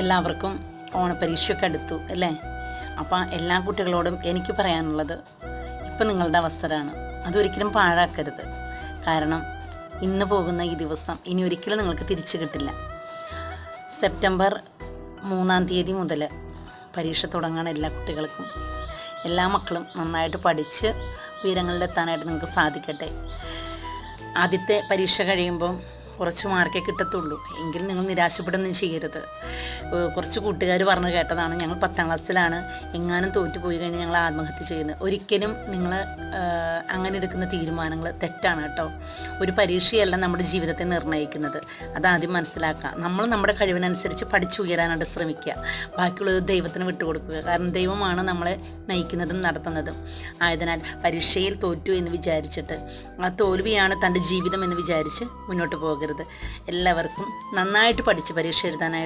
എല്ലാവർക്കും ഓണപ്പരീക്ഷയൊക്കെ അടുത്തു അല്ലേ? അപ്പം എല്ലാ കുട്ടികളോടും എനിക്ക് പറയാനുള്ളത്, ഇപ്പം നിങ്ങളുടെ അവസരമാണ്, അതൊരിക്കലും പാഴാക്കരുത്. കാരണം ഇന്ന് പോകുന്ന ഈ ദിവസം ഇനി ഒരിക്കലും നിങ്ങൾക്ക് തിരിച്ചു കിട്ടില്ല. സെപ്റ്റംബർ 3-ാം തീയതി മുതൽ പരീക്ഷ തുടങ്ങാൻ എല്ലാ കുട്ടികൾക്കും. എല്ലാ മക്കളും നന്നായിട്ട് പഠിച്ച് ഉയരങ്ങളിലെത്താനായിട്ട് നിങ്ങൾക്ക് സാധിക്കട്ടെ. ആദ്യത്തെ പരീക്ഷ കഴിയുമ്പം കുറച്ച് മാർക്കേ കിട്ടത്തുള്ളൂ, എങ്കിലും നിങ്ങൾ നിരാശപ്പെടുകയൊന്നും ചെയ്യരുത്. കുറച്ച് കൂട്ടുകാർ പറഞ്ഞു കേട്ടതാണ്, ഞങ്ങൾ 10ാം ക്ലാസ്സിലാണ്, എങ്ങാനും തോറ്റുപോയി കഴിഞ്ഞാൽ ഞങ്ങൾ ആത്മഹത്യ ചെയ്യുന്നത്. ഒരിക്കലും നിങ്ങൾ അങ്ങനെ എടുക്കുന്ന തീരുമാനങ്ങൾ തെറ്റാണ് കേട്ടോ. ഒരു പരീക്ഷയല്ല നമ്മുടെ ജീവിതത്തെ നിർണ്ണയിക്കുന്നത്, അതാദ്യം മനസ്സിലാക്കുക. നമ്മൾ നമ്മുടെ കഴിവിനനുസരിച്ച് പഠിച്ചുയരാനായിട്ട് ശ്രമിക്കുക, ബാക്കിയുള്ളത് ദൈവത്തിന് വിട്ടുകൊടുക്കുക. കാരണം ദൈവമാണ് നമ്മളെ നയിക്കുന്നതും നടത്തുന്നതും. ആയതിനാൽ പരീക്ഷയിൽ തോറ്റു എന്ന് വിചാരിച്ചിട്ട് ആ തോൽവിയാണ് തൻ്റെ ജീവിതം എന്ന് വിചാരിച്ച് മുന്നോട്ട് പോകരുത്. എല്ലാവർക്കും നന്നായിട്ട് പഠിച്ച് പരീക്ഷ എഴുതാനായിട്ട്